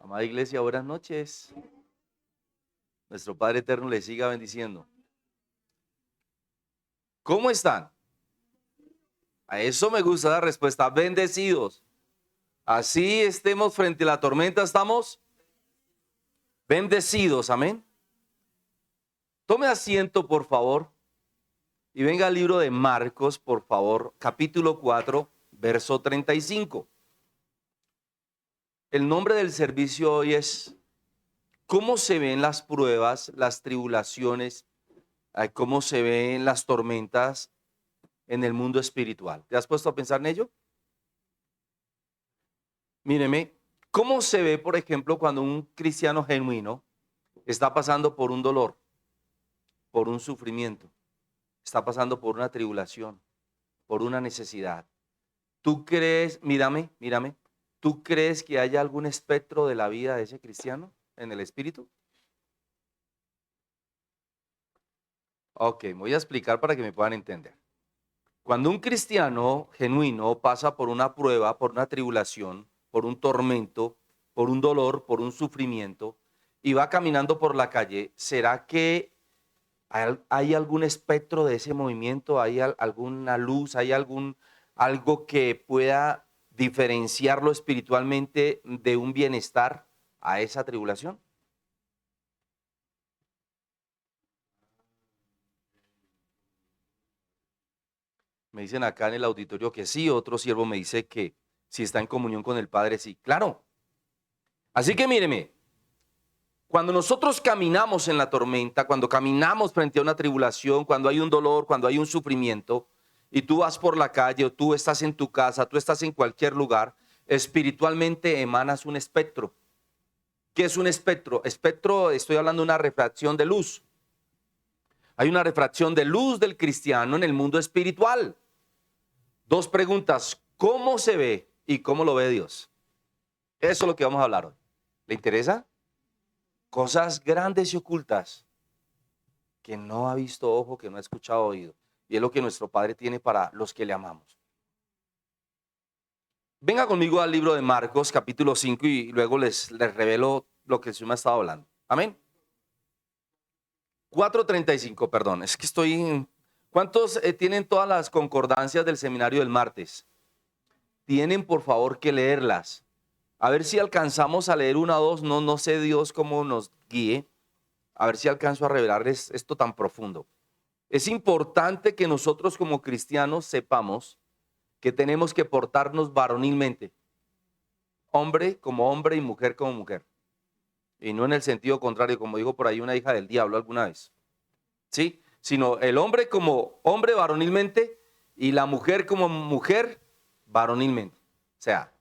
Amada iglesia, buenas noches. Nuestro Padre Eterno les siga bendiciendo. ¿Cómo están? A eso me gusta dar respuesta. Bendecidos. Así estemos frente a la tormenta, estamos bendecidos. Amén. Tome asiento, por favor. Y venga al libro de Marcos, por favor, capítulo 4, verso 35. El nombre del servicio hoy es ¿cómo se ven las pruebas, las tribulaciones, cómo se ven las tormentas en el mundo espiritual? ¿Te has puesto a pensar en ello? Míreme, ¿cómo se ve, por ejemplo, cuando un cristiano genuino está pasando por un dolor, por un sufrimiento, está pasando por una tribulación, por una necesidad? ¿Tú crees, mírame, ¿tú crees que haya algún espectro de la vida de ese cristiano en el espíritu? Ok, me voy a explicar para que me puedan entender. Cuando un cristiano genuino pasa por una prueba, por una tribulación, por un tormento, por un dolor, por un sufrimiento, y va caminando por la calle, ¿será que hay algún espectro de ese movimiento? ¿Hay alguna luz? ¿Hay algo que pueda diferenciarlo espiritualmente de un bienestar a esa tribulación? Me dicen acá en el auditorio que sí, otro siervo me dice que si está en comunión con el Padre, sí. Claro. Así que míreme, cuando nosotros caminamos en la tormenta, cuando caminamos frente a una tribulación, cuando hay un dolor, cuando hay un sufrimiento, y tú vas por la calle o tú estás en tu casa, tú estás en cualquier lugar, espiritualmente emanas un espectro. ¿Qué es un espectro? Espectro, estoy hablando de una refracción de luz. Hay una refracción de luz del cristiano en el mundo espiritual. Dos preguntas: ¿cómo se ve y cómo lo ve Dios? Eso es lo que vamos a hablar hoy. ¿Le interesa? Cosas grandes y ocultas que no ha visto ojo, que no ha escuchado oído. Y es lo que nuestro Padre tiene para los que le amamos. Venga conmigo al libro de Marcos, capítulo 5, y luego les revelo lo que el Señor me ha estado hablando. Amén. 4:35, perdón. Es que estoy... ¿Cuántos tienen todas las concordancias del seminario del martes? Tienen, por favor, que leerlas. A ver si alcanzamos a leer una o dos. No sé Dios cómo nos guíe. A ver si alcanzo a revelarles esto tan profundo. Es importante que nosotros como cristianos sepamos que tenemos que portarnos varonilmente, hombre como hombre y mujer como mujer, y no en el sentido contrario, como dijo por ahí una hija del diablo alguna vez, ¿sí? Sino el hombre como hombre varonilmente y la mujer como mujer varonilmente. O sea,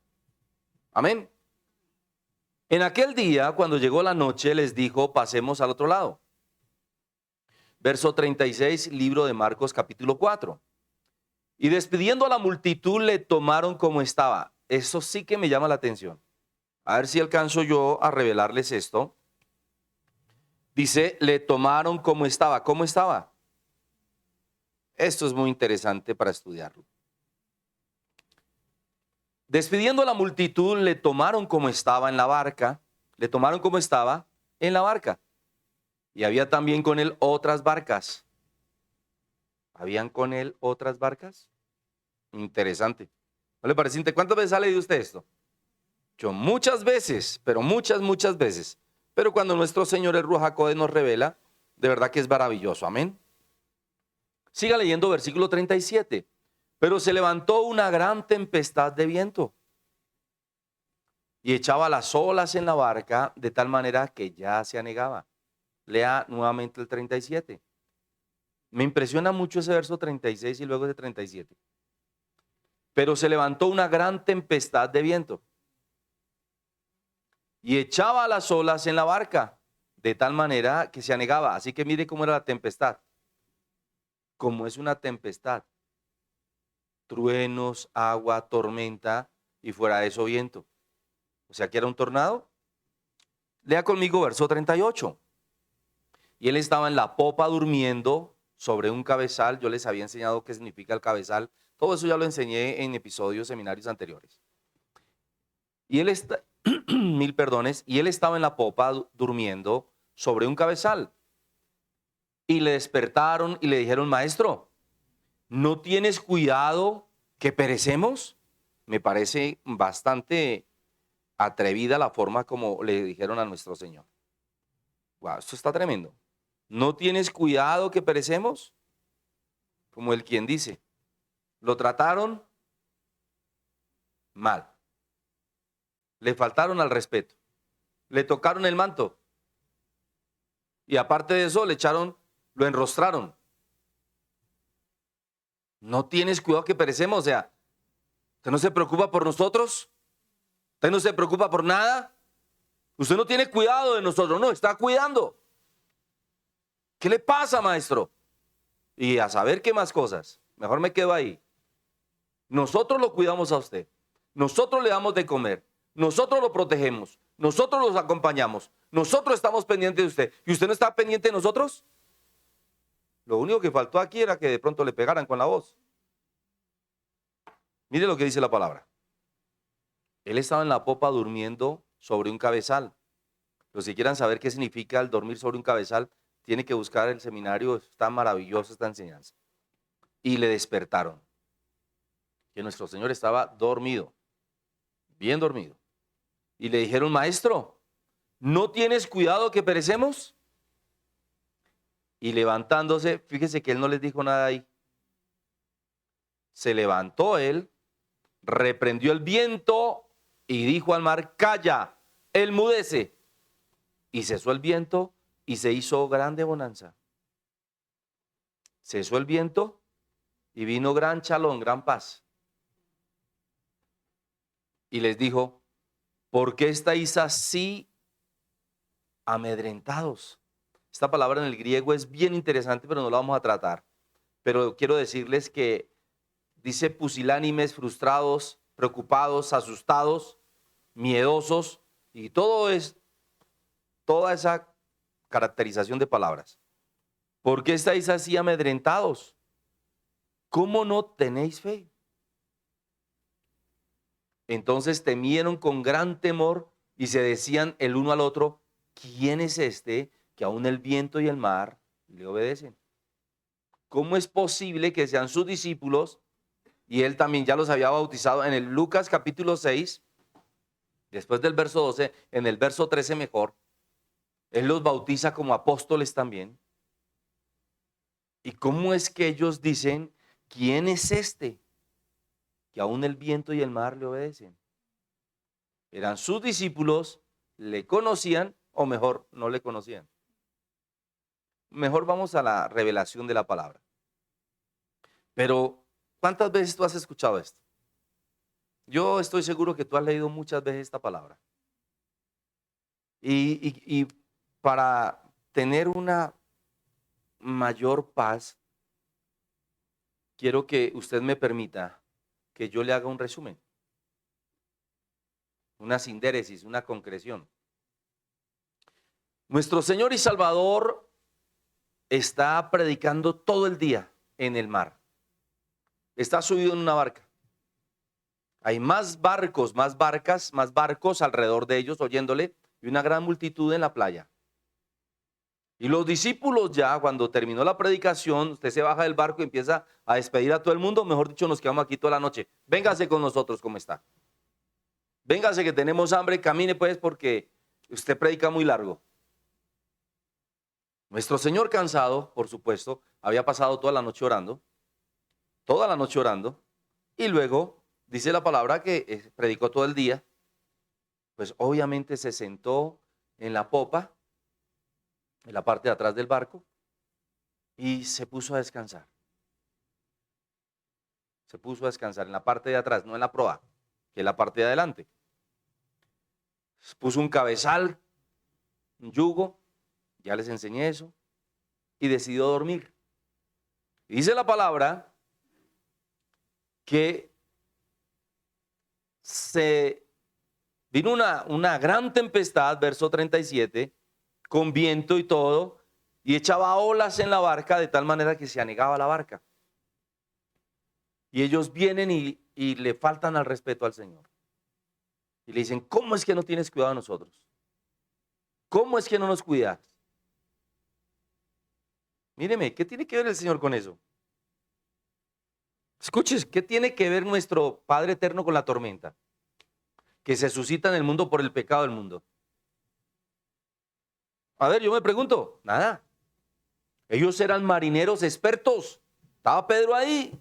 amén. En aquel día, cuando llegó la noche, les dijo: pasemos al otro lado. Verso 36, libro de Marcos, capítulo 4. Y despidiendo a la multitud, le tomaron como estaba. Eso sí que me llama la atención. A ver si alcanzo yo a revelarles esto. Dice, le tomaron como estaba. ¿Cómo estaba? Esto es muy interesante para estudiarlo. Despidiendo a la multitud, le tomaron como estaba en la barca. Le tomaron como estaba en la barca. Y había también con él otras barcas. ¿Habían con él otras barcas? Interesante. ¿No le parece interesante? ¿Cuántas veces ha leído usted esto? Yo muchas veces, pero muchas veces. Pero cuando nuestro Señor el Ruach HaKodesh nos revela, de verdad que es maravilloso. Amén. Siga leyendo versículo 37. Pero se levantó una gran tempestad de viento y echaba las olas en la barca de tal manera que ya se anegaba. Lea nuevamente el 37. Me impresiona mucho ese verso 36 y luego ese 37. Pero se levantó una gran tempestad de viento y echaba las olas en la barca de tal manera que se anegaba. Así que mire cómo era la tempestad. Como es una tempestad: truenos, agua, tormenta y fuera de eso viento. O sea que era un tornado. Lea conmigo verso 38. Y él estaba en la popa durmiendo sobre un cabezal. Yo les había enseñado qué significa el cabezal. Todo eso ya lo enseñé en episodios, seminarios anteriores. Y él está, mil perdones, y él estaba en la popa durmiendo sobre un cabezal. Y le despertaron y le dijeron, maestro, ¿no tienes cuidado que perecemos? Me parece bastante atrevida la forma como le dijeron a nuestro Señor. Wow, esto está tremendo. ¿No tienes cuidado que perecemos? Como el quien dice, lo trataron mal, le faltaron al respeto, le tocaron el manto y aparte de eso le echaron, lo enrostraron. ¿No tienes cuidado que perecemos? O sea, ¿usted no se preocupa por nosotros? ¿Usted no se preocupa por nada? Usted no tiene cuidado de nosotros, no, está cuidando. ¿Qué le pasa, maestro? Y a saber qué más cosas. Mejor me quedo ahí. Nosotros lo cuidamos a usted. Nosotros le damos de comer. Nosotros lo protegemos. Nosotros los acompañamos. Nosotros estamos pendientes de usted. ¿Y usted no está pendiente de nosotros? Lo único que faltó aquí era que de pronto le pegaran con la voz. Mire lo que dice la palabra. Él estaba en la popa durmiendo sobre un cabezal. Los que quieran saber qué significa el dormir sobre un cabezal, tiene que buscar el seminario. Está maravillosa esta enseñanza. Y le despertaron. Que nuestro Señor estaba dormido, bien dormido. Y le dijeron, maestro, ¿no tienes cuidado que perecemos? Y levantándose, fíjese que él no les dijo nada ahí. Se levantó él, reprendió el viento y dijo al mar, calla, enmudece. Y cesó el viento y se hizo grande bonanza. Cesó el viento y vino gran chalón, gran paz. Y les dijo, ¿por qué estáis así amedrentados? Esta palabra en el griego es bien interesante, pero no la vamos a tratar. Pero quiero decirles que dice pusilánimes, frustrados, preocupados, asustados, miedosos, y toda esa caracterización de palabras. ¿Por qué estáis así amedrentados? ¿Cómo no tenéis fe? Entonces temieron con gran temor y se decían el uno al otro, ¿quién es este que aún el viento y el mar le obedecen? ¿Cómo es posible que sean sus discípulos? Y él también ya los había bautizado en el Lucas capítulo 6, después del verso 12, en el verso 13 mejor, él los bautiza como apóstoles también. ¿Y cómo es que ellos dicen, quién es este que aún el viento y el mar le obedecen? Eran sus discípulos, le conocían o mejor no le conocían. Mejor vamos a la revelación de la palabra. Pero, ¿cuántas veces tú has escuchado esto? Yo estoy seguro que tú has leído muchas veces esta palabra. Y para tener una mayor paz, quiero que usted me permita que yo le haga un resumen, una sindéresis, una concreción. Nuestro Señor y Salvador está predicando todo el día en el mar. Está subido en una barca. Hay más barcos, más barcas, más barcos alrededor de ellos oyéndole y una gran multitud en la playa. Y los discípulos ya, cuando terminó la predicación, usted se baja del barco y empieza a despedir a todo el mundo. Mejor dicho, nos quedamos aquí toda la noche. Véngase con nosotros, ¿cómo está? Véngase que tenemos hambre, camine pues porque usted predica muy largo. Nuestro Señor cansado, por supuesto, había pasado toda la noche orando. Toda la noche orando. Y luego dice la palabra que predicó todo el día. Pues obviamente se sentó en la popa, en la parte de atrás del barco, y se puso a descansar. Se puso a descansar en la parte de atrás, no en la proa, que es la parte de adelante. Puso un cabezal, un yugo, ya les enseñé eso, y decidió dormir. Y dice la palabra que se vino una gran tempestad, verso 37, con viento y todo, y echaba olas en la barca de tal manera que se anegaba la barca. Y ellos vienen y le faltan al respeto al Señor. Y le dicen, ¿cómo es que no tienes cuidado de nosotros? ¿Cómo es que no nos cuidas? Míreme, ¿qué tiene que ver el Señor con eso? Escuches, ¿qué tiene que ver nuestro Padre eterno con la tormenta? Que se suscita en el mundo por el pecado del mundo. A ver, yo me pregunto, nada. Ellos eran marineros expertos. Estaba Pedro ahí.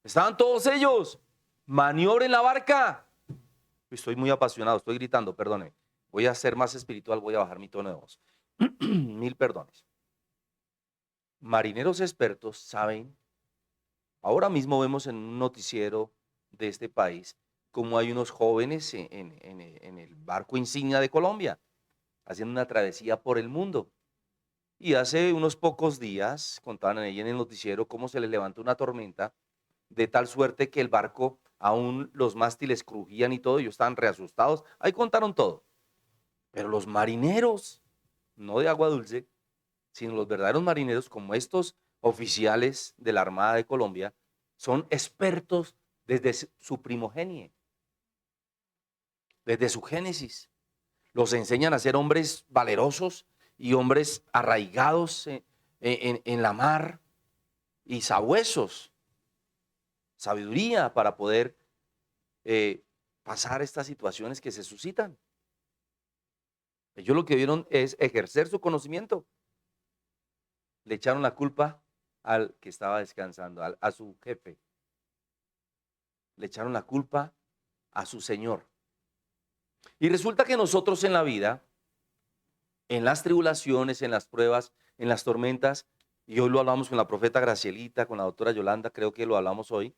Estaban todos ellos. Maniobren la barca. Estoy muy apasionado, estoy gritando, perdone. Voy a ser más espiritual, voy a bajar mi tono de voz. Mil perdones. Marineros expertos saben, ahora mismo vemos en un noticiero de este país, cómo hay unos jóvenes en el barco insignia de Colombia, haciendo una travesía por el mundo. Y hace unos pocos días, contaban ahí en el noticiero, cómo se les levantó una tormenta, de tal suerte que el barco, aún los mástiles crujían y todo, ellos estaban reasustados. Ahí contaron todo. Pero los marineros, no de agua dulce, sino los verdaderos marineros, como estos oficiales de la Armada de Colombia, son expertos desde su primogenie, desde su génesis. Los enseñan a ser hombres valerosos y hombres arraigados en la mar y sabuesos, sabiduría para poder pasar estas situaciones que se suscitan. Ellos lo que vieron es ejercer su conocimiento. Le echaron la culpa al que estaba descansando, a su jefe. Le echaron la culpa a su Señor. Y resulta que nosotros en la vida, en las tribulaciones, en las pruebas, en las tormentas, y hoy lo hablamos con la profeta Gracielita, con la doctora Yolanda, creo que lo hablamos hoy,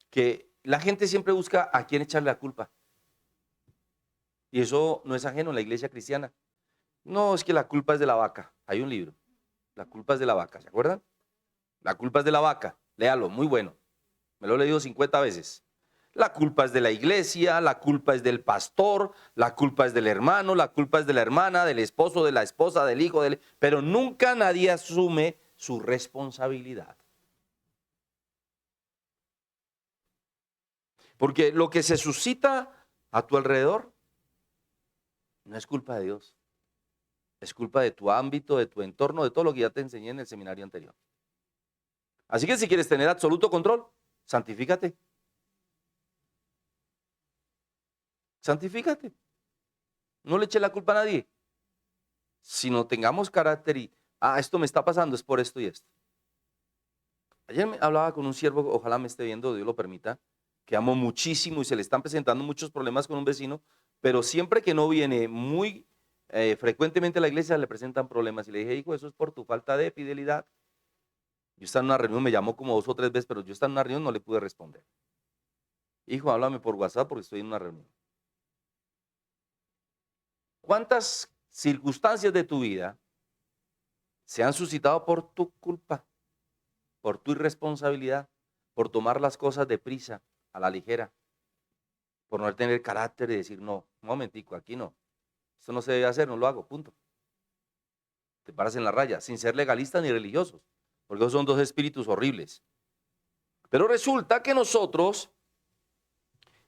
que la gente siempre busca a quién echarle la culpa. Y eso no es ajeno en la iglesia cristiana. No, es que la culpa es de la vaca. Hay un libro. La culpa es de la vaca, ¿se acuerdan? La culpa es de la vaca. Léalo, muy bueno. Me lo he leído 50 veces. La culpa es de la iglesia, la culpa es del pastor, la culpa es del hermano, la culpa es de la hermana, del esposo, de la esposa, del hijo, pero nunca nadie asume su responsabilidad. Porque lo que se suscita a tu alrededor no es culpa de Dios. Es culpa de tu ámbito, de tu entorno, de todo lo que ya te enseñé en el seminario anterior. Así que si quieres tener absoluto control, santifícate. Santifícate. No le eche la culpa a nadie. Sino tengamos carácter y, esto me está pasando, es por esto y esto. Ayer me hablaba con un siervo, ojalá me esté viendo, Dios lo permita, que amo muchísimo y se le están presentando muchos problemas con un vecino, pero siempre que no viene muy frecuentemente a la iglesia le presentan problemas. Y le dije, hijo, eso es por tu falta de fidelidad. Yo estaba en una reunión, me llamó como 2 o 3 veces, pero yo estaba en una reunión, no le pude responder. Hijo, háblame por WhatsApp porque estoy en una reunión. ¿Cuántas circunstancias de tu vida se han suscitado por tu culpa, por tu irresponsabilidad, por tomar las cosas deprisa, a la ligera, por no tener carácter y decir, no, un momentico, aquí no, esto no se debe hacer, no lo hago, punto? Te paras en la raya, sin ser legalistas ni religiosos, porque esos son dos espíritus horribles. Pero resulta que nosotros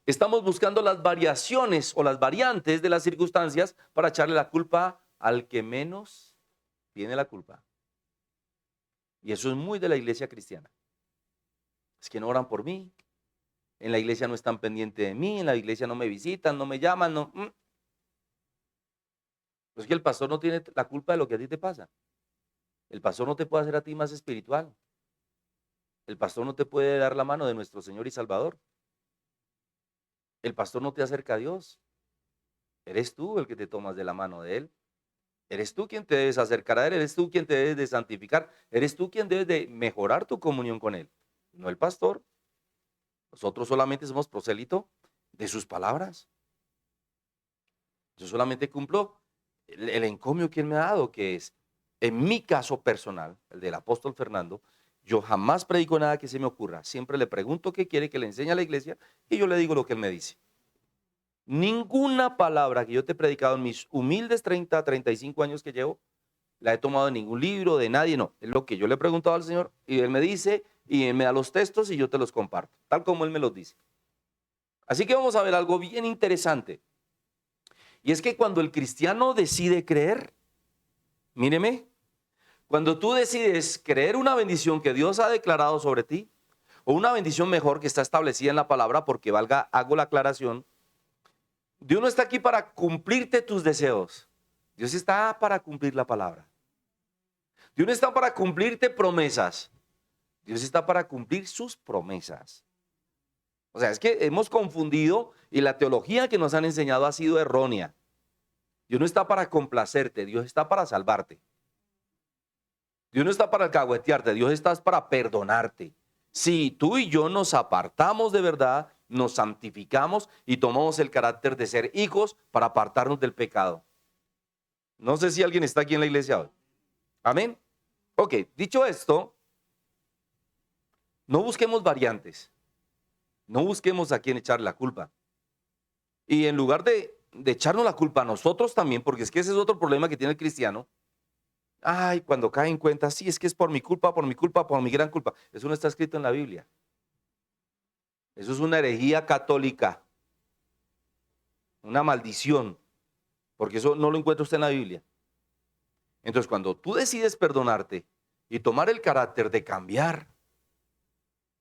estamos buscando las variaciones o las variantes de las circunstancias para echarle la culpa al que menos tiene la culpa. Y eso es muy de la iglesia cristiana. Es que no oran por mí, en la iglesia no están pendientes de mí, en la iglesia no me visitan, no me llaman, no. Pues que el pastor no tiene la culpa de lo que a ti te pasa. El pastor no te puede hacer a ti más espiritual. El pastor no te puede dar la mano de nuestro Señor y Salvador. El pastor no te acerca a Dios. Eres tú el que te tomas de la mano de Él. Eres tú quien te debes acercar a Él. Eres tú quien te debes de santificar. Eres tú quien debes de mejorar tu comunión con Él. No el pastor. Nosotros solamente somos prosélito de sus palabras. Yo solamente cumplo el encomio que Él me ha dado, que es, en mi caso personal, el del apóstol Fernando, yo jamás predico nada que se me ocurra. Siempre le pregunto qué quiere que le enseñe a la iglesia y yo le digo lo que Él me dice. Ninguna palabra que yo te he predicado en mis humildes 35 años que llevo, la he tomado de ningún libro, de nadie, no. Es lo que yo le he preguntado al Señor y Él me dice y Él me da los textos y yo te los comparto, tal como Él me los dice. Así que vamos a ver algo bien interesante. Y es que cuando el cristiano decide creer, míreme, cuando tú decides creer una bendición que Dios ha declarado sobre ti, o una bendición mejor que está establecida en la palabra, porque hago la aclaración, Dios no está aquí para cumplirte tus deseos. Dios está para cumplir la palabra. Dios no está para cumplirte promesas. Dios está para cumplir sus promesas. O sea, es que hemos confundido y la teología que nos han enseñado ha sido errónea. Dios no está para complacerte, Dios está para salvarte. Dios no está para alcahuetearte, Dios está para perdonarte. Si tú y yo nos apartamos de verdad, nos santificamos y tomamos el carácter de ser hijos para apartarnos del pecado. No sé si alguien está aquí en la iglesia hoy. Amén. Ok, dicho esto, no busquemos variantes. No busquemos a quién echar la culpa. Y en lugar de echarnos la culpa a nosotros también, porque es que ese es otro problema que tiene el cristiano. Ay, cuando cae en cuenta, sí, es que es por mi culpa, por mi culpa, por mi gran culpa. Eso no está escrito en la Biblia. Eso es una herejía católica, una maldición, porque eso no lo encuentra usted en la Biblia. Entonces, cuando tú decides perdonarte y tomar el carácter de cambiar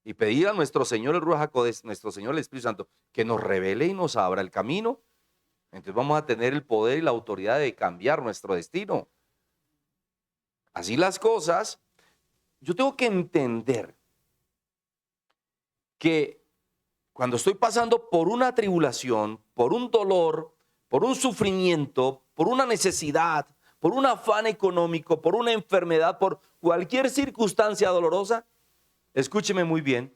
y pedir a nuestro Señor el Ruach HaKodesh, nuestro Señor el Espíritu Santo, que nos revele y nos abra el camino, entonces vamos a tener el poder y la autoridad de cambiar nuestro destino. Así las cosas, yo tengo que entender que cuando estoy pasando por una tribulación, por un dolor, por un sufrimiento, por una necesidad, por un afán económico, por una enfermedad, por cualquier circunstancia dolorosa, escúcheme muy bien,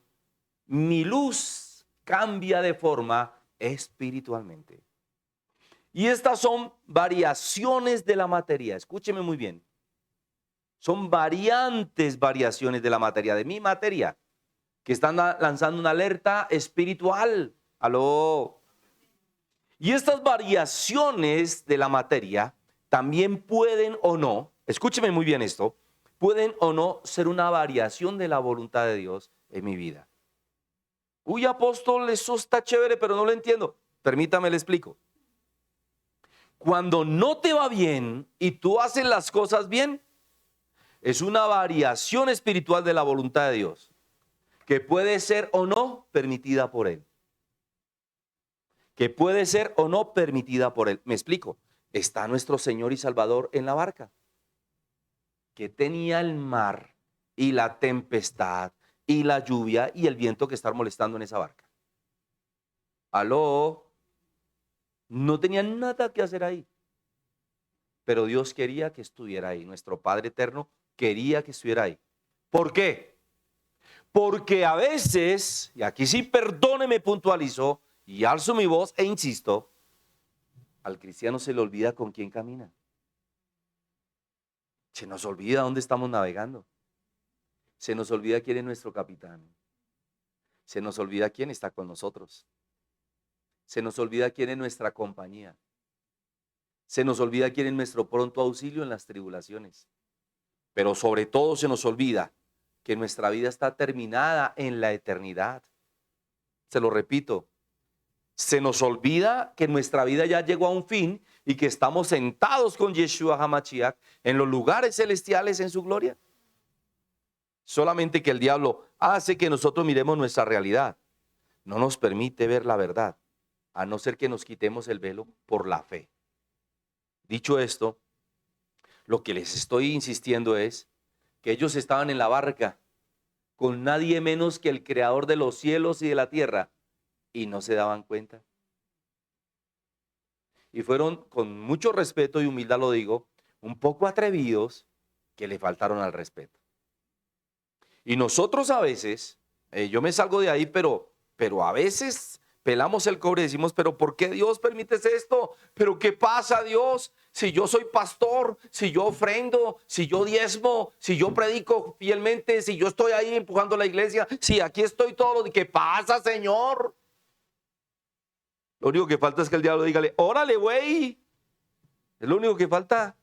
mi luz cambia de forma espiritualmente. Y estas son variaciones de la materia, escúcheme muy bien. Son variaciones de la materia, de mi materia, que están lanzando una alerta espiritual. Aló. Y estas variaciones de la materia también pueden o no, escúcheme muy bien esto, pueden o no ser una variación de la voluntad de Dios en mi vida. Uy, apóstol, eso está chévere, pero no lo entiendo. Permítame, le explico. Cuando no te va bien y tú haces las cosas bien, es una variación espiritual de la voluntad de Dios, que puede ser o no permitida por Él. Que puede ser o no permitida por Él. Me explico. Está nuestro Señor y Salvador en la barca, que tenía el mar y la tempestad y la lluvia y el viento que estar molestando en esa barca. Aló, no tenía nada que hacer ahí. Pero Dios quería que estuviera ahí. Nuestro Padre Eterno quería que estuviera ahí. ¿Por qué? Porque a veces, y aquí sí perdóneme, puntualizo, y alzo mi voz e insisto, al cristiano se le olvida con quién camina. Se nos olvida dónde estamos navegando. Se nos olvida quién es nuestro capitán. Se nos olvida quién está con nosotros. Se nos olvida quién es nuestra compañía. Se nos olvida quién es nuestro pronto auxilio en las tribulaciones. Pero sobre todo se nos olvida que nuestra vida está terminada en la eternidad. Se lo repito, se nos olvida que nuestra vida ya llegó a un fin y que estamos sentados con Yeshua HaMashiach en los lugares celestiales en su gloria. Solamente que el diablo hace que nosotros miremos nuestra realidad. No nos permite ver la verdad, a no ser que nos quitemos el velo por la fe. Dicho esto, lo que les estoy insistiendo es que ellos estaban en la barca con nadie menos que el creador de los cielos y de la tierra y no se daban cuenta. Y fueron, con mucho respeto y humildad lo digo, un poco atrevidos que le faltaron al respeto. Y nosotros a veces, yo me salgo de ahí, pero a veces pelamos el cobre y decimos, pero ¿por qué Dios permite esto? ¿Pero qué pasa, Dios? Si yo soy pastor, si yo ofrendo, si yo diezmo, si yo predico fielmente, si yo estoy ahí empujando la iglesia, si aquí estoy todo, ¿qué pasa, Señor? Lo único que falta es que el diablo dígale, órale, güey. Es lo único que falta.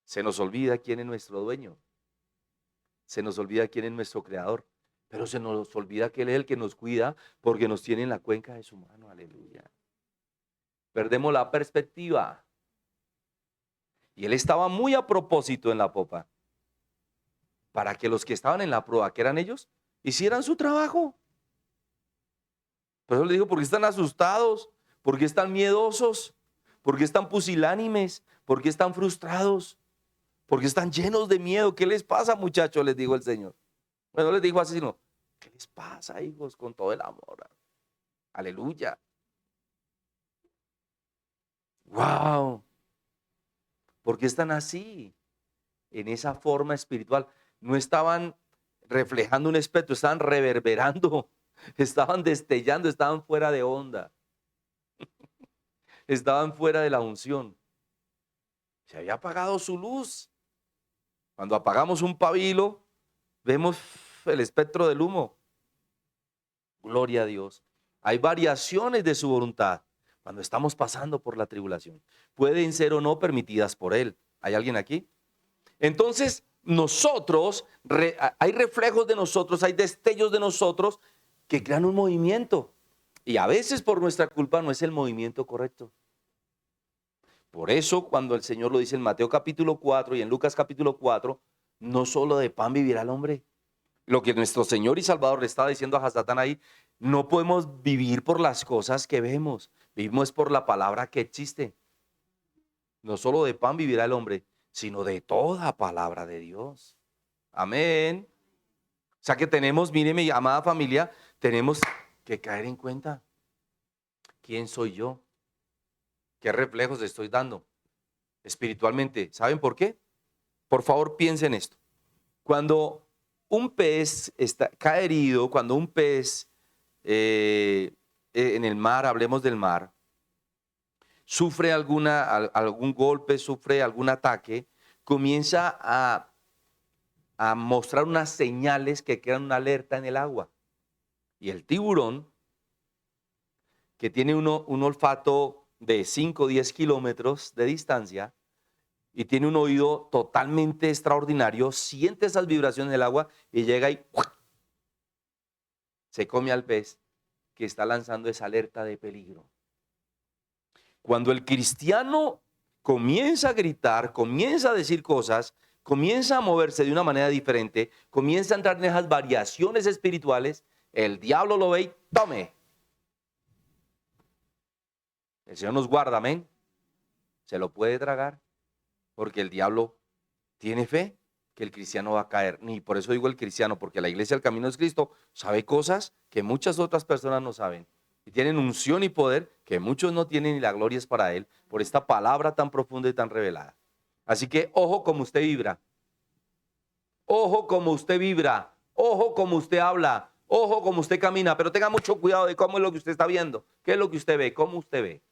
Se nos olvida quién es nuestro dueño. Se nos olvida quién es nuestro creador. Pero se nos olvida que Él es el que nos cuida porque nos tiene en la cuenca de su mano. Aleluya. Perdemos la perspectiva. Y Él estaba muy a propósito en la popa para que los que estaban en la proa, que eran ellos, hicieran su trabajo. Por eso le digo, ¿por qué están asustados? ¿Por qué están miedosos? ¿Por qué están pusilánimes? ¿Por qué están frustrados? ¿Por qué están llenos de miedo? ¿Qué les pasa, muchachos? Les dijo el Señor. Bueno, no les dijo así, sino, ¿qué les pasa, hijos? Con todo el amor. Aleluya. Wow. ¿Por qué están así? En esa forma espiritual. No estaban reflejando un espectro, estaban reverberando, estaban destellando, estaban fuera de onda, estaban fuera de la unción. Se había apagado su luz. Cuando apagamos un pabilo, vemos el espectro del humo. Gloria a Dios. Hay variaciones de su voluntad cuando estamos pasando por la tribulación. Pueden ser o no permitidas por Él. ¿Hay alguien aquí? Entonces, nosotros, hay reflejos de nosotros, hay destellos de nosotros que crean un movimiento. Y a veces por nuestra culpa no es el movimiento correcto. Por eso cuando el Señor lo dice en Mateo capítulo 4 y en Lucas capítulo 4, no solo de pan vivirá el hombre. Lo que nuestro Señor y Salvador le estaba diciendo a Hasatán ahí, no podemos vivir por las cosas que vemos, vivimos por la palabra que existe. No solo de pan vivirá el hombre, sino de toda palabra de Dios. Amén. O sea que tenemos, mire mi amada familia, tenemos que caer en cuenta. ¿Quién soy yo? ¿Qué reflejos estoy dando espiritualmente? ¿Saben por qué? Por favor, piensen esto. Cuando un pez cae herido, cuando un pez en el mar, hablemos del mar, sufre algún golpe, sufre algún ataque, comienza a mostrar unas señales que crean una alerta en el agua. Y el tiburón, que tiene un olfato de 5 o 10 kilómetros de distancia y tiene un oído totalmente extraordinario, siente esas vibraciones del agua y llega y se come al pez que está lanzando esa alerta de peligro. Cuando el cristiano comienza a gritar, comienza a decir cosas, comienza a moverse de una manera diferente, comienza a entrar en esas variaciones espirituales, el diablo lo ve y tome. El Señor nos guarda, amén. Se lo puede tragar, porque el diablo tiene fe que el cristiano va a caer. Ni por eso digo el cristiano, porque la iglesia del camino es Cristo sabe cosas que muchas otras personas no saben. Y tienen unción y poder que muchos no tienen y la gloria es para Él por esta palabra tan profunda y tan revelada. Así que ojo como usted vibra. Ojo como usted vibra. Ojo como usted habla. Ojo como usted camina. Pero tenga mucho cuidado de cómo es lo que usted está viendo. ¿Qué es lo que usted ve? ¿Cómo usted ve?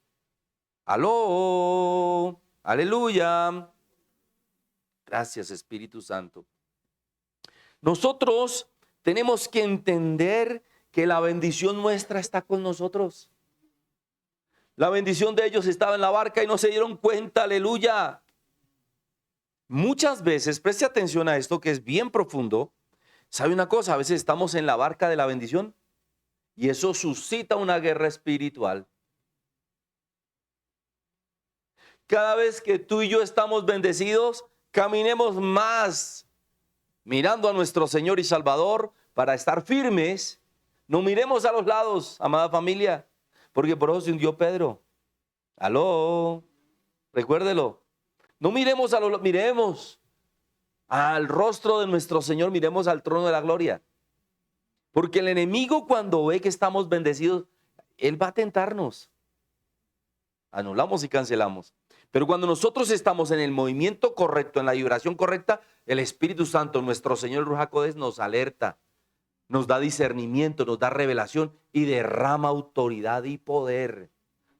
Aló. Aleluya. Gracias, Espíritu Santo. Nosotros tenemos que entender que la bendición nuestra está con nosotros. La bendición de ellos estaba en la barca y no se dieron cuenta, aleluya. Muchas veces, preste atención a esto que es bien profundo. ¿Sabe una cosa? A veces estamos en la barca de la bendición y eso suscita una guerra espiritual. Cada vez que tú y yo estamos bendecidos, caminemos más mirando a nuestro Señor y Salvador para estar firmes. No miremos a los lados, amada familia, porque por eso se hundió Pedro. Aló, recuérdelo. No miremos miremos al rostro de nuestro Señor, miremos al trono de la gloria. Porque el enemigo cuando ve que estamos bendecidos, él va a tentarnos. Anulamos y cancelamos. Pero cuando nosotros estamos en el movimiento correcto, en la vibración correcta, el Espíritu Santo, nuestro Señor Ruach HaKodesh, nos alerta, nos da discernimiento, nos da revelación y derrama autoridad y poder.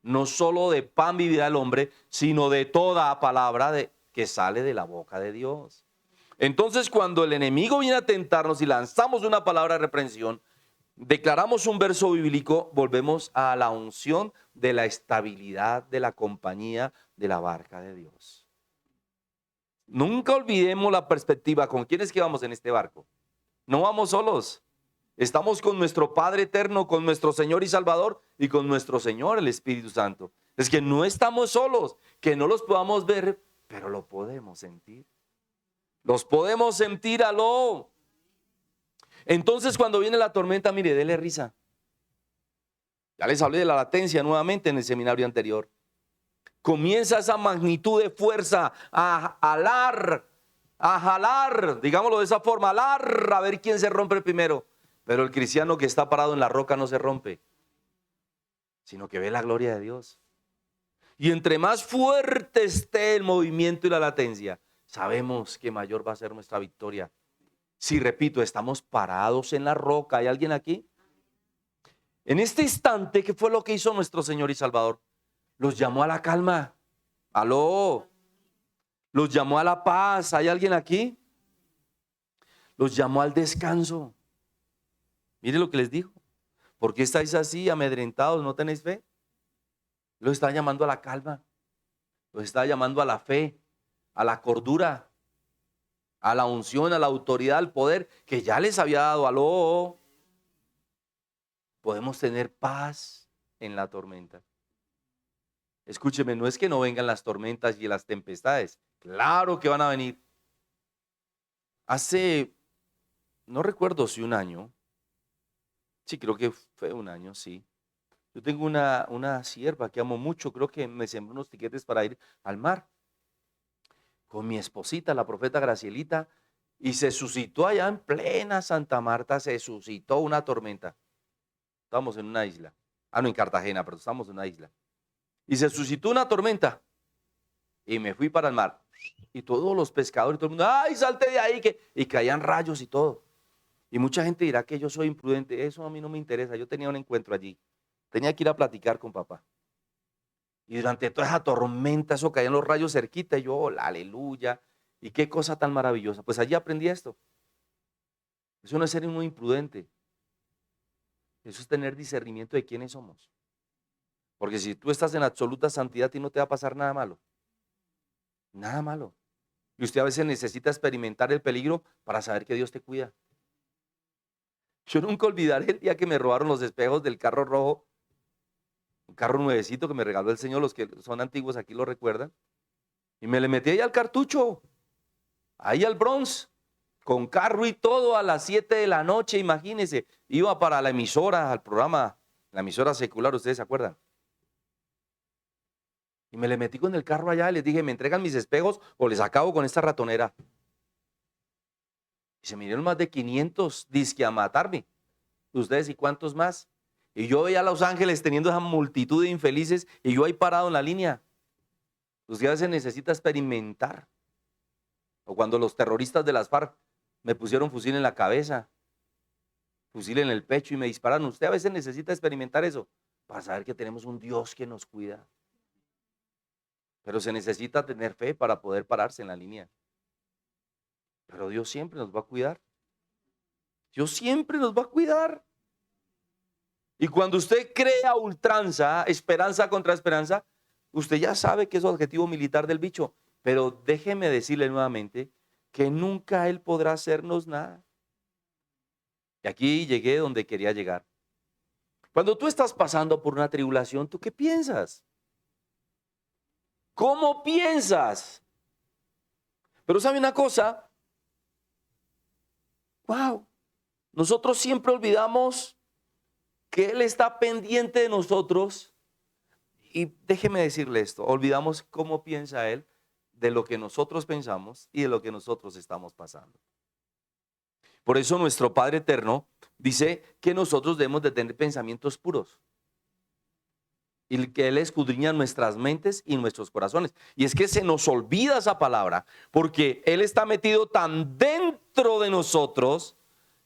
No solo de pan vivirá el hombre, sino de toda palabra que sale de la boca de Dios. Entonces, cuando el enemigo viene a tentarnos y lanzamos una palabra de reprensión, declaramos un verso bíblico, volvemos a la unción de la estabilidad de la compañía de la barca de Dios. Nunca olvidemos la perspectiva. ¿Con quién es que vamos en este barco? No vamos solos. Estamos con nuestro Padre eterno, con nuestro Señor y Salvador y con nuestro Señor, el Espíritu Santo. Es que no estamos solos, que no los podamos ver, pero lo podemos sentir. Los podemos sentir, aló. Entonces cuando viene la tormenta, mire, dele risa. Ya les hablé de la latencia nuevamente en el seminario anterior. Comienza esa magnitud de fuerza a jalar, digámoslo de esa forma, a ver quién se rompe primero. Pero el cristiano que está parado en la roca no se rompe, sino que ve la gloria de Dios. Y entre más fuerte esté el movimiento y la latencia, sabemos que mayor va a ser nuestra victoria. Si repito, estamos parados en la roca. ¿Hay alguien aquí? En este instante, ¿qué fue lo que hizo nuestro Señor y Salvador? Los llamó a la calma. Aló. Los llamó a la paz. ¿Hay alguien aquí? Los llamó al descanso. Mire lo que les dijo. ¿Por qué estáis así amedrentados? ¿No tenéis fe? Los está llamando a la calma. Los está llamando a la fe, a la cordura, a la unción, a la autoridad, al poder que ya les había dado. Aló. Podemos tener paz en la tormenta. Escúcheme, no es que no vengan las tormentas y las tempestades. Claro que van a venir. Hace, no recuerdo si un año, sí, creo que fue un año, sí. Yo tengo una sierva que amo mucho, creo que me sembró unos tiquetes para ir al mar. Con mi esposita, la profeta Gracielita, y se suscitó allá en plena Santa Marta, se suscitó una tormenta. Estábamos en una isla. No, en Cartagena, pero estábamos en una isla. Y se suscitó una tormenta. Y me fui para el mar. Y todos los pescadores, todo el mundo, ¡ay, salte de ahí! Y caían rayos y todo. Y mucha gente dirá que yo soy imprudente. Eso a mí no me interesa. Yo tenía un encuentro allí. Tenía que ir a platicar con papá. Y durante toda esa tormenta, eso caían los rayos cerquita. Y yo, aleluya. Y qué cosa tan maravillosa. Pues allí aprendí esto. Eso no es ser muy imprudente. Eso es tener discernimiento de quiénes somos. Porque si tú estás en absoluta santidad, a ti no te va a pasar nada malo. Nada malo. Y usted a veces necesita experimentar el peligro para saber que Dios te cuida. Yo nunca olvidaré el día que me robaron los espejos del carro rojo. Un carro nuevecito que me regaló el Señor. Los que son antiguos aquí lo recuerdan. Y me le metí ahí al cartucho. Ahí al Bronx. Con carro y todo a las 7 de la noche, imagínense. Iba para la emisora, al programa, la emisora secular, ¿ustedes se acuerdan? Y me le metí con el carro allá y les dije, ¿me entregan mis espejos o les acabo con esta ratonera? Y se me dieron más de 500 disque a matarme. ¿Ustedes y cuántos más? Y yo veía a Los Ángeles teniendo esa multitud de infelices y yo ahí parado en la línea. Usted a veces necesita experimentar. O cuando los terroristas de las FARC me pusieron fusil en la cabeza, fusil en el pecho y me dispararon. Usted a veces necesita experimentar eso para saber que tenemos un Dios que nos cuida. Pero se necesita tener fe para poder pararse en la línea. Pero Dios siempre nos va a cuidar. Dios siempre nos va a cuidar. Y cuando usted crea ultranza, esperanza contra esperanza, usted ya sabe que es el objetivo militar del bicho. Pero déjeme decirle nuevamente que nunca él podrá hacernos nada. Y aquí llegué donde quería llegar. Cuando tú estás pasando por una tribulación, ¿tú qué piensas? ¿Cómo piensas? Pero ¿sabe una cosa? Wow, nosotros siempre olvidamos que Él está pendiente de nosotros. Y déjeme decirle esto, olvidamos cómo piensa Él de lo que nosotros pensamos y de lo que nosotros estamos pasando. Por eso nuestro Padre Eterno dice que nosotros debemos de tener pensamientos puros. Y que Él escudriña nuestras mentes y nuestros corazones. Y es que se nos olvida esa palabra, porque Él está metido tan dentro de nosotros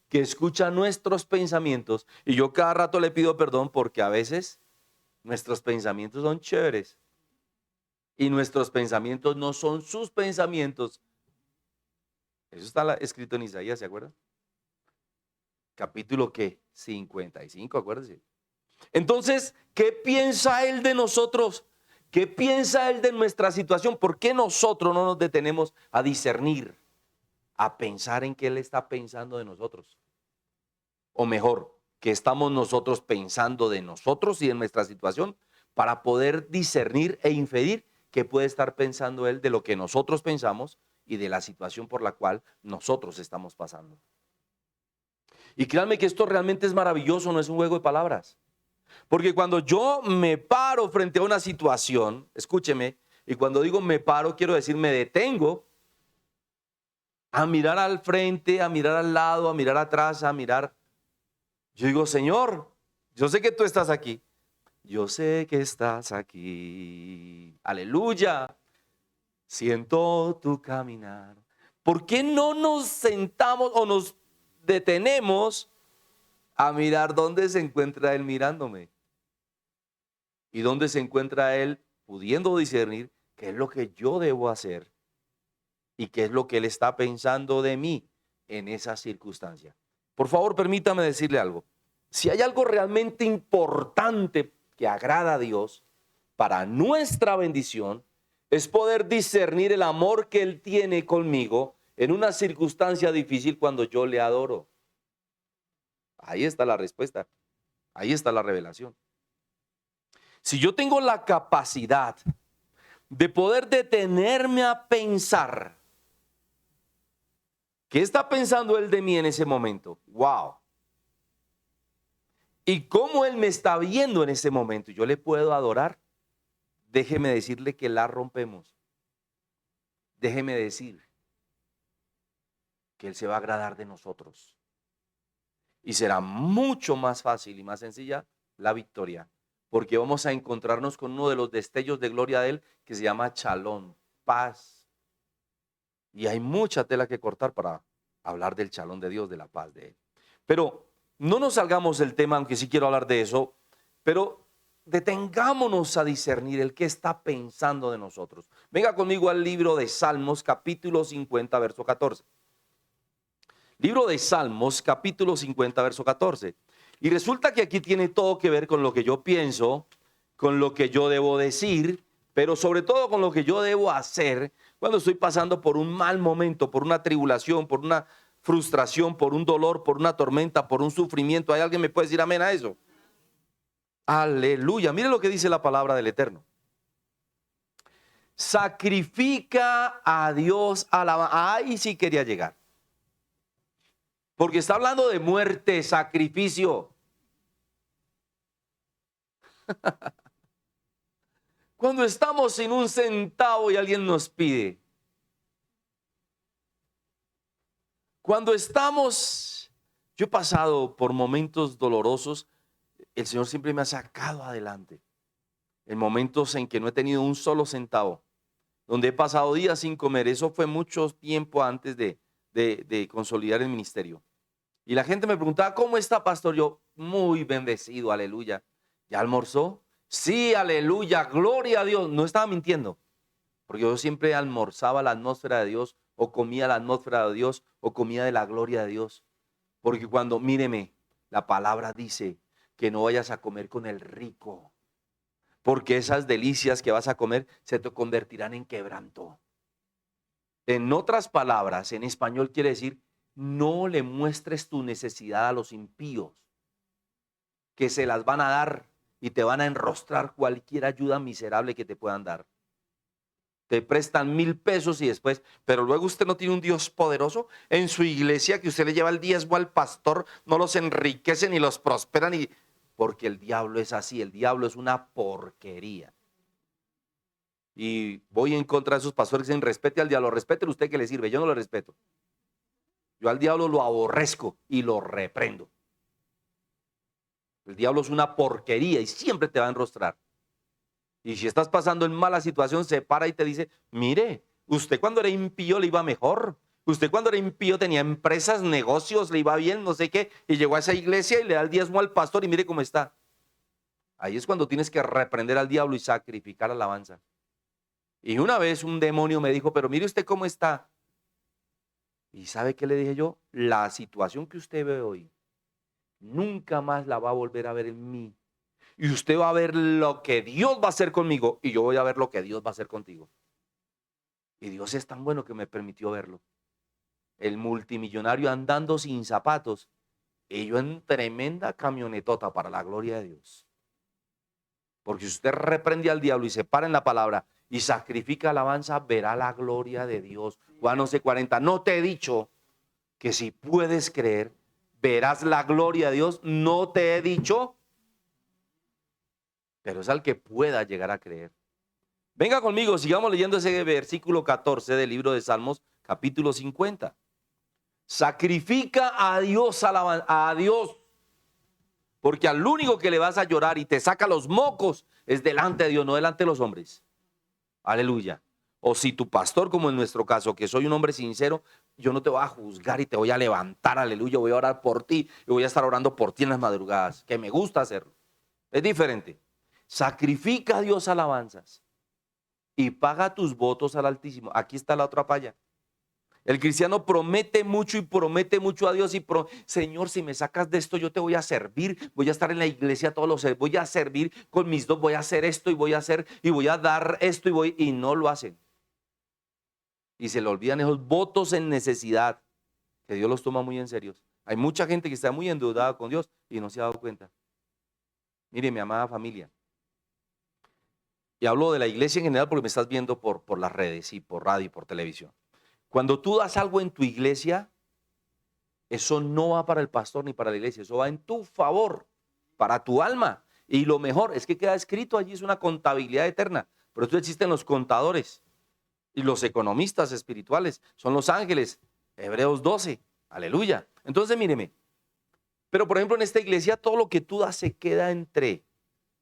que escucha nuestros pensamientos. Y yo cada rato le pido perdón porque a veces nuestros pensamientos son chéveres. Y nuestros pensamientos no son sus pensamientos. Eso está escrito en Isaías, ¿se acuerdan? Capítulo ¿qué? 55, acuérdense. Entonces, ¿qué piensa Él de nosotros? ¿Qué piensa Él de nuestra situación? ¿Por qué nosotros no nos detenemos a discernir, a pensar en qué Él está pensando de nosotros? O mejor, qué estamos nosotros pensando de nosotros y de nuestra situación para poder discernir e inferir qué puede estar pensando Él de lo que nosotros pensamos y de la situación por la cual nosotros estamos pasando. Y créanme que esto realmente es maravilloso, no es un juego de palabras. Porque cuando yo me paro frente a una situación, escúcheme, y cuando digo me paro, quiero decir me detengo a mirar al frente, a mirar al lado, a mirar atrás, a mirar. Yo digo, Señor, yo sé que tú estás aquí. Yo sé que estás aquí. Aleluya. Siento tu caminar. ¿Por qué no nos sentamos o nos detenemos a mirar dónde se encuentra Él mirándome? Y dónde se encuentra Él pudiendo discernir qué es lo que yo debo hacer y qué es lo que Él está pensando de mí en esa circunstancia. Por favor, permítame decirle algo. Si hay algo realmente importante que agrada a Dios para nuestra bendición, es poder discernir el amor que Él tiene conmigo en una circunstancia difícil cuando yo le adoro. Ahí está la respuesta. Ahí está la revelación. Si yo tengo la capacidad de poder detenerme a pensar, ¿qué está pensando Él de mí en ese momento? ¡Wow! ¿Y cómo Él me está viendo en ese momento? Yo le puedo adorar. Déjeme decirle que la rompemos. Déjeme decir que Él se va a agradar de nosotros. Y será mucho más fácil y más sencilla la victoria. Porque vamos a encontrarnos con uno de los destellos de gloria de Él que se llama Shalom, paz. Y hay mucha tela que cortar para hablar del Shalom de Dios, de la paz de Él. Pero no nos salgamos del tema, aunque sí quiero hablar de eso, pero detengámonos a discernir el que está pensando de nosotros. Venga conmigo al libro de Salmos, capítulo 50, verso 14. Libro de Salmos, capítulo 50, verso 14. Y resulta que aquí tiene todo que ver con lo que yo pienso, con lo que yo debo decir, pero sobre todo con lo que yo debo hacer cuando estoy pasando por un mal momento, por una tribulación, por una frustración, por un dolor, por una tormenta, por un sufrimiento. ¿Hay alguien que me puede decir amén a eso? Aleluya. Mire lo que dice la palabra del Eterno. Sacrifica a Dios alabanza. Ahí sí quería llegar. Porque está hablando de muerte, sacrificio. Cuando estamos sin un centavo y alguien nos pide. Cuando estamos, yo he pasado por momentos dolorosos, el Señor siempre me ha sacado adelante. En momentos en que no he tenido un solo centavo, donde he pasado días sin comer. Eso fue mucho tiempo antes de consolidar el ministerio. Y la gente me preguntaba, ¿cómo está, pastor? Yo, muy bendecido, aleluya. ¿Ya almorzó? Sí, aleluya, gloria a Dios. No estaba mintiendo, porque yo siempre almorzaba la atmósfera de Dios, o comía la atmósfera de Dios, o comía de la gloria de Dios. Porque cuando, míreme, la palabra dice que no vayas a comer con el rico, porque esas delicias que vas a comer se te convertirán en quebranto. En otras palabras, en español quiere decir, no le muestres tu necesidad a los impíos, que se las van a dar y te van a enrostrar cualquier ayuda miserable que te puedan dar. Te prestan 1,000 pesos y después, pero luego usted no tiene un Dios poderoso en su iglesia que usted le lleva el diezmo al pastor, no los enriquece ni los prospera, ni... porque el diablo es así, el diablo es una porquería. Y voy en contra de esos pastores que dicen, respete al diablo, respete usted que le sirve, yo no lo respeto. Yo al diablo lo aborrezco y lo reprendo. El diablo es una porquería y siempre te va a enrostrar. Y si estás pasando en mala situación, se para y te dice, mire, usted cuando era impío le iba mejor. Usted cuando era impío tenía empresas, negocios, le iba bien, no sé qué, y llegó a esa iglesia y le da el diezmo al pastor y mire cómo está. Ahí es cuando tienes que reprender al diablo y sacrificar alabanza. Y una vez un demonio me dijo, pero mire usted cómo está. ¿Y sabe qué le dije yo? La situación que usted ve hoy, nunca más la va a volver a ver en mí. Y usted va a ver lo que Dios va a hacer conmigo y yo voy a ver lo que Dios va a hacer contigo. Y Dios es tan bueno que me permitió verlo. El multimillonario andando sin zapatos Y yo en tremenda camionetota para la gloria de Dios. Porque si usted reprende al diablo y se para en la palabra y sacrifica alabanza, verá la gloria de Dios. Juan 11:40. No te he dicho que si puedes creer, verás la gloria de Dios. No te he dicho, pero es al que pueda llegar a creer. Venga conmigo, sigamos leyendo ese versículo 14 del libro de Salmos, capítulo 50. Sacrifica a Dios, a Dios, porque al único que le vas a llorar y te saca los mocos es delante de Dios, no delante de los hombres. Aleluya. O si tu pastor, como en nuestro caso, que soy un hombre sincero, yo no te voy a juzgar y te voy a levantar, aleluya, voy a orar por ti y voy a estar orando por ti en las madrugadas, que me gusta hacerlo. Es diferente. Sacrifica a Dios alabanzas y paga tus votos al Altísimo. Aquí está la otra falla. El cristiano promete mucho y promete mucho a Dios Señor, si me sacas de esto, yo te voy a servir, voy a estar en la iglesia todos los días, voy a servir con mis dos, voy a hacer esto y voy a hacer y voy a dar esto y no lo hacen. Y se le olvidan esos votos en necesidad, que Dios los toma muy en serio. Hay mucha gente que está muy endeudada con Dios y no se ha dado cuenta. Mire, mi amada familia, y hablo de la iglesia en general porque me estás viendo por las redes y por radio y por televisión. Cuando tú das algo en tu iglesia, eso no va para el pastor ni para la iglesia, eso va en tu favor, para tu alma. Y lo mejor es que queda escrito allí, es una contabilidad eterna. Por eso existen los contadores y los economistas espirituales, son los ángeles, Hebreos 12, aleluya. Entonces míreme, pero por ejemplo en esta iglesia todo lo que tú das se queda entre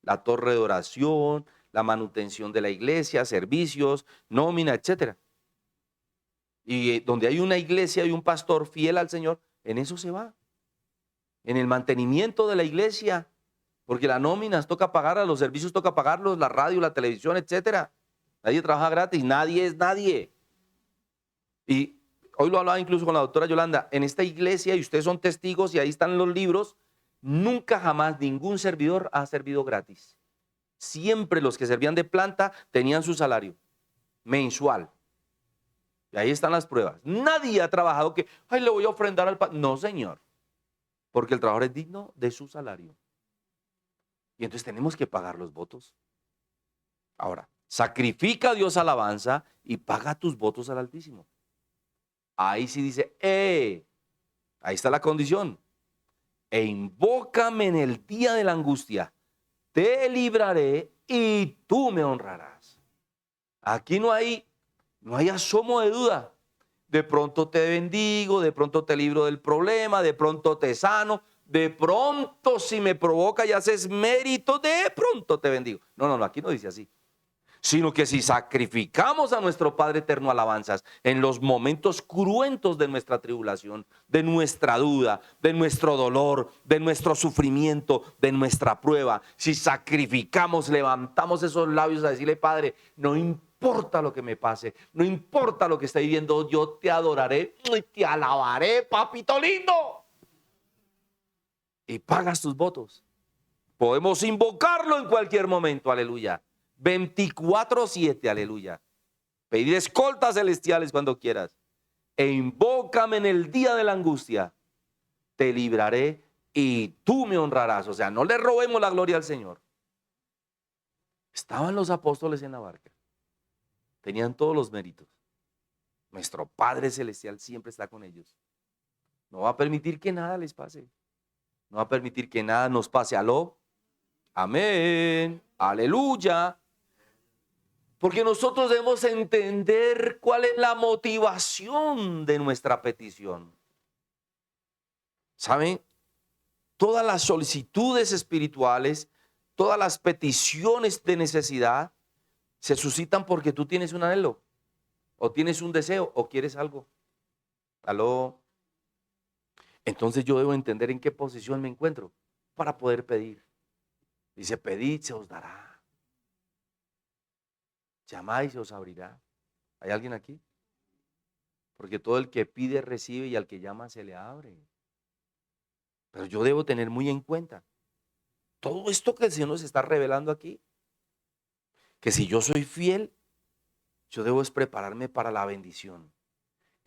la torre de oración, la manutención de la iglesia, servicios, nómina, etcétera. Y donde hay una iglesia y un pastor fiel al Señor, en eso se va. En el mantenimiento de la iglesia, porque las nóminas toca pagarlas, los servicios toca pagarlos, la radio, la televisión, etcétera. Nadie trabaja gratis, nadie es nadie. Y hoy lo hablaba incluso con la doctora Yolanda, en esta iglesia, y ustedes son testigos y ahí están los libros, nunca jamás ningún servidor ha servido gratis. Siempre los que servían de planta tenían su salario mensual. Y ahí están las pruebas. Nadie ha trabajado que, ay, le voy a ofrendar al pastor. No, señor. Porque el trabajador es digno de su salario. Y entonces tenemos que pagar los votos. Ahora, sacrifica a Dios alabanza y paga tus votos al Altísimo. Ahí sí dice, ahí está la condición. E invócame en el día de la angustia. Te libraré y tú me honrarás. Aquí no hay asomo de duda. De pronto te bendigo, de pronto te libro del problema, de pronto te sano, de pronto si me provoca y haces mérito, de pronto te bendigo. No, aquí no dice así. Sino que si sacrificamos a nuestro Padre Eterno alabanzas en los momentos cruentos de nuestra tribulación, de nuestra duda, de nuestro dolor, de nuestro sufrimiento, de nuestra prueba, si sacrificamos, levantamos esos labios a decirle, Padre, no importa lo que me pase, no importa lo que esté viviendo, yo te adoraré y te alabaré, papito lindo. Y pagas tus votos. Podemos invocarlo en cualquier momento, aleluya. 24/7, aleluya. Pedir escoltas celestiales cuando quieras. E invócame en el día de la angustia. Te libraré y tú me honrarás. O sea, no le robemos la gloria al Señor. Estaban los apóstoles en la barca. Tenían todos los méritos. Nuestro Padre Celestial siempre está con ellos. No va a permitir que nada les pase. No va a permitir que nada nos pase. Aló. Amén. Aleluya. Porque nosotros debemos entender cuál es la motivación de nuestra petición. ¿Saben? Todas las solicitudes espirituales, todas las peticiones de necesidad se suscitan porque tú tienes un anhelo, o tienes un deseo, o quieres algo. ¿Aló? Entonces yo debo entender en qué posición me encuentro para poder pedir. Dice, pedid, se os dará. Llamáis, se os abrirá. ¿Hay alguien aquí? Porque todo el que pide recibe y al que llama se le abre. Pero yo debo tener muy en cuenta todo esto que el Señor nos está revelando aquí. Que si yo soy fiel, yo debo es prepararme para la bendición.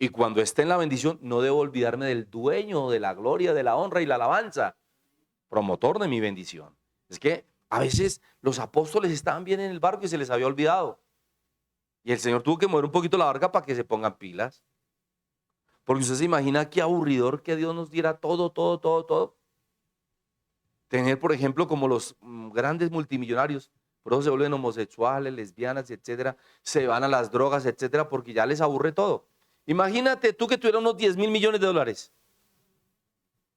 Y cuando esté en la bendición, no debo olvidarme del dueño de la gloria, de la honra y la alabanza, promotor de mi bendición. Es que a veces los apóstoles estaban bien en el barco y se les había olvidado. Y el Señor tuvo que mover un poquito la barca para que se pongan pilas. Porque usted se imagina qué aburridor que Dios nos diera todo, todo, todo, todo. Tener, por ejemplo, como los grandes multimillonarios, por eso se vuelven homosexuales, lesbianas, etcétera, se van a las drogas, etcétera, porque ya les aburre todo. Imagínate tú que tuvieras unos 10.000 millones de dólares.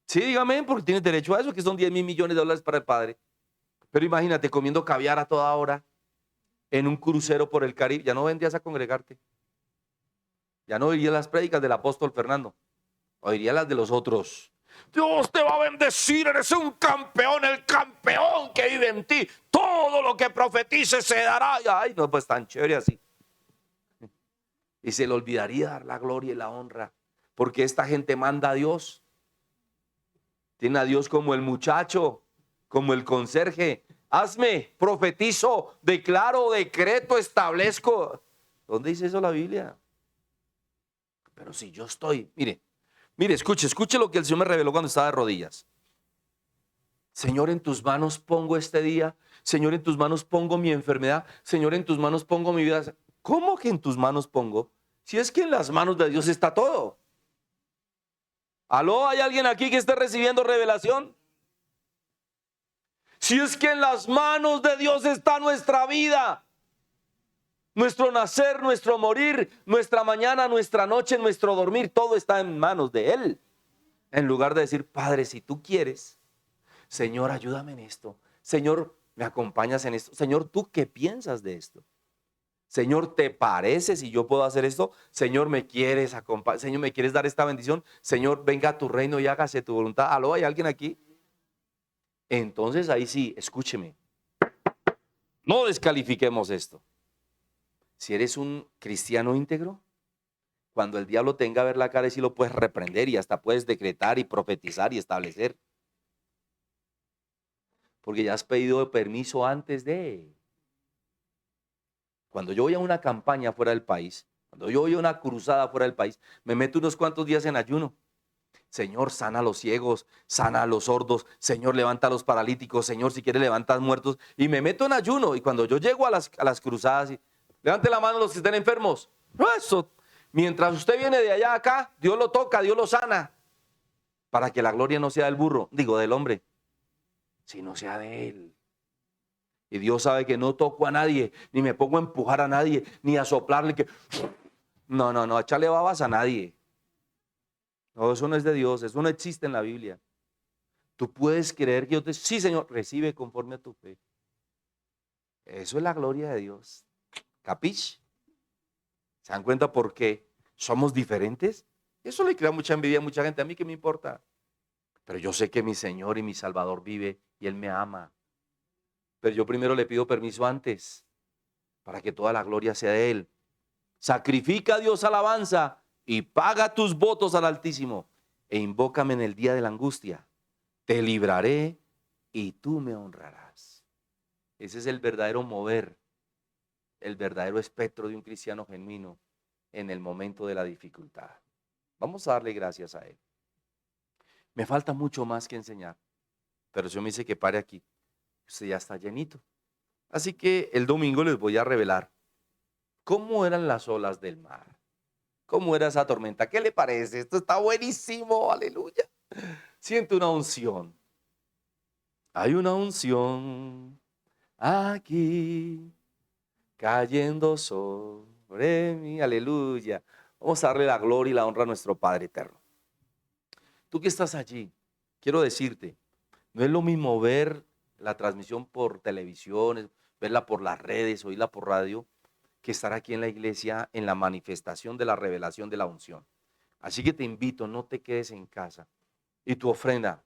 Sí, dígame, porque tienes derecho a eso, que son 10.000 millones de dólares para el padre. Pero imagínate comiendo caviar a toda hora en un crucero por el Caribe. Ya no vendrías a congregarte. Ya no oirías las prédicas del apóstol Fernando. Oirías las de los otros. Dios te va a bendecir, eres un campeón, el campeón que vive en ti. Todo lo que profetice se dará. Ay, no, pues tan chévere así. Y se le olvidaría dar la gloria y la honra. Porque esta gente manda a Dios. Tiene a Dios como el muchacho, como el conserje. Hazme, profetizo, declaro, decreto, establezco. ¿Dónde dice eso la Biblia? Pero si yo estoy, mire, escuche lo que el Señor me reveló cuando estaba de rodillas. Señor, en tus manos pongo este día. Señor, en tus manos pongo mi enfermedad. Señor, en tus manos pongo mi vida. ¿Cómo que en tus manos pongo? Si es que en las manos de Dios está todo. ¿Aló? ¿Hay alguien aquí que esté recibiendo revelación? Si es que en las manos de Dios está nuestra vida, nuestro nacer, nuestro morir, nuestra mañana, nuestra noche, nuestro dormir, todo está en manos de Él. En lugar de decir, Padre, si tú quieres, Señor, ayúdame en esto. Señor, me acompañas en esto. Señor, ¿tú qué piensas de esto? Señor, ¿te parece si yo puedo hacer esto? Señor, ¿me quieres acompañar? Señor, ¿me quieres dar esta bendición? Señor, venga a tu reino y hágase tu voluntad. ¿Aló? ¿Hay alguien aquí? Entonces ahí sí, escúcheme. No descalifiquemos esto. Si eres un cristiano íntegro, cuando el diablo tenga a ver la cara, sí lo puedes reprender y hasta puedes decretar y profetizar y establecer. Porque ya has pedido permiso antes de. Cuando yo voy a una campaña fuera del país, cuando yo voy a una cruzada fuera del país, me meto unos cuantos días en ayuno. Señor, sana a los ciegos, sana a los sordos. Señor, levanta a los paralíticos. Señor, si quieres, levanta a los muertos. Y me meto en ayuno. Y cuando yo llego a las cruzadas, levante la mano los que estén enfermos. No, eso. Mientras usted viene de allá a acá, Dios lo toca, Dios lo sana. Para que la gloria no sea del burro, digo del hombre, sino sea de Él. Y Dios sabe que no toco a nadie, ni me pongo a empujar a nadie, ni a soplarle que... No, a echarle babas a nadie. No, eso no es de Dios, eso no existe en la Biblia. Tú puedes creer que Dios te... Sí, Señor, recibe conforme a tu fe. Eso es la gloria de Dios. ¿Capich? ¿Se dan cuenta por qué somos diferentes? Eso le crea mucha envidia a mucha gente. A mí qué me importa. Pero yo sé que mi Señor y mi Salvador vive y Él me ama. Pero yo primero le pido permiso antes para que toda la gloria sea de Él. Sacrifica a Dios alabanza y paga tus votos al Altísimo e invócame en el día de la angustia. Te libraré y tú me honrarás. Ese es el verdadero mover, el verdadero espectro de un cristiano genuino en el momento de la dificultad. Vamos a darle gracias a Él. Me falta mucho más que enseñar, pero yo me dice que pare aquí. Usted ya está llenito. Así que el domingo les voy a revelar cómo eran las olas del mar. ¿Cómo era esa tormenta? ¿Qué le parece? Esto está buenísimo, aleluya. Siento una unción. Hay una unción aquí cayendo sobre mí, aleluya. Vamos a darle la gloria y la honra a nuestro Padre eterno. Tú que estás allí, quiero decirte, no es lo mismo ver la transmisión por televisión, verla por las redes, oírla por radio, que estar aquí en la iglesia en la manifestación de la revelación de la unción. Así que te invito, no te quedes en casa. Y tu ofrenda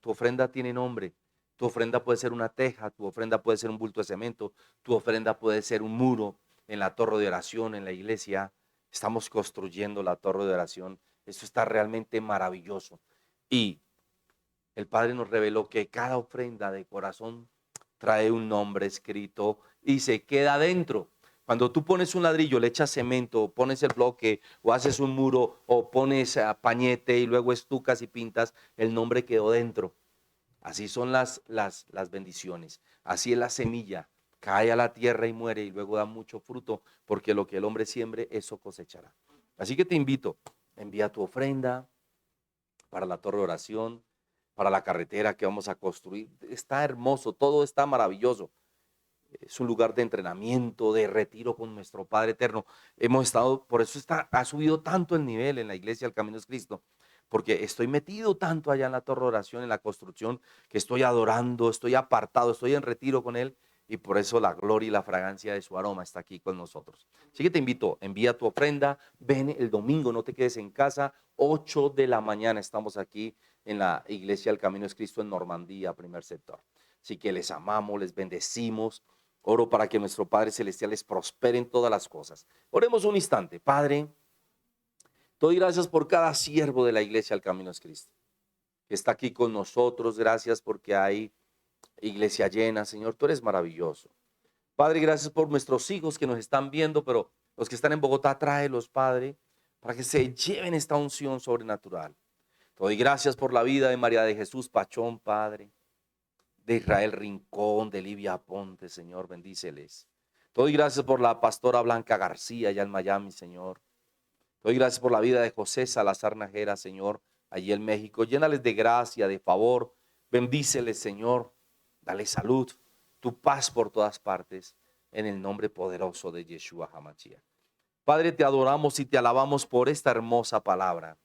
tiene nombre. Tu ofrenda puede ser una teja, tu ofrenda puede ser un bulto de cemento, tu ofrenda puede ser un muro en la torre de oración, en la iglesia. Estamos construyendo la torre de oración. Esto está realmente maravilloso. Y el Padre nos reveló que cada ofrenda de corazón trae un nombre escrito y se queda dentro. Cuando tú pones un ladrillo, le echas cemento, o pones el bloque, o haces un muro, o pones pañete y luego estucas y pintas, el nombre quedó dentro. Así son las bendiciones. Así es la semilla. Cae a la tierra y muere y luego da mucho fruto, porque lo que el hombre siembre, eso cosechará. Así que te invito, envía tu ofrenda para la torre de oración, para la carretera que vamos a construir. Está hermoso, todo está maravilloso. Es un lugar de entrenamiento, de retiro con nuestro Padre Eterno. Hemos estado, por eso ha subido tanto el nivel en la iglesia El Camino es Cristo, porque estoy metido tanto allá en la torre de oración, en la construcción, que estoy adorando, estoy apartado, estoy en retiro con Él, y por eso la gloria y la fragancia de su aroma está aquí con nosotros. Así que te invito, envía tu ofrenda, ven el domingo, no te quedes en casa, 8 de la mañana estamos aquí en la iglesia El Camino es Cristo en Normandía, primer sector. Así que les amamos, les bendecimos. Oro para que nuestro Padre Celestial les prospere en todas las cosas. Oremos un instante. Padre, te doy gracias por cada siervo de la iglesia El Camino es Cristo, que está aquí con nosotros. Gracias porque hay iglesia llena. Señor, tú eres maravilloso. Padre, gracias por nuestros hijos que nos están viendo, pero los que están en Bogotá, tráelos, Padre, para que se lleven esta unción sobrenatural. Te doy gracias por la vida de María de Jesús Pachón, Padre, de Israel Rincón, de Livia Ponte, Señor, bendíceles. Te doy gracias por la pastora Blanca García allá en Miami, Señor. Te doy gracias por la vida de José Salazar Najera, Señor, allí en México. Llénales de gracia, de favor. Bendíceles, Señor. Dale salud, tu paz por todas partes, en el nombre poderoso de Yeshua HaMashiach. Padre, te adoramos y te alabamos por esta hermosa palabra.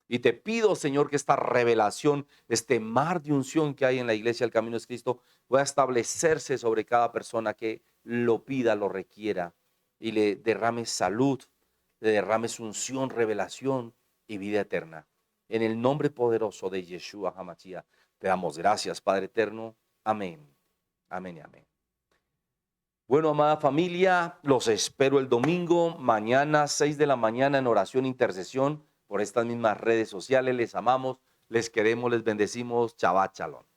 Y te pido, Señor, que esta revelación, este mar de unción que hay en la iglesia del Camino es Cristo, pueda establecerse sobre cada persona que lo pida, lo requiera, y le derrames salud, le derrames unción, revelación y vida eterna. En el nombre poderoso de Yeshua HaMashiach, te damos gracias, Padre eterno. Amén. Amén y amén. Bueno, amada familia, los espero el domingo, mañana 6 de la mañana en oración e intercesión por estas mismas redes sociales. Les amamos, les queremos, les bendecimos. Shabbat Shalom.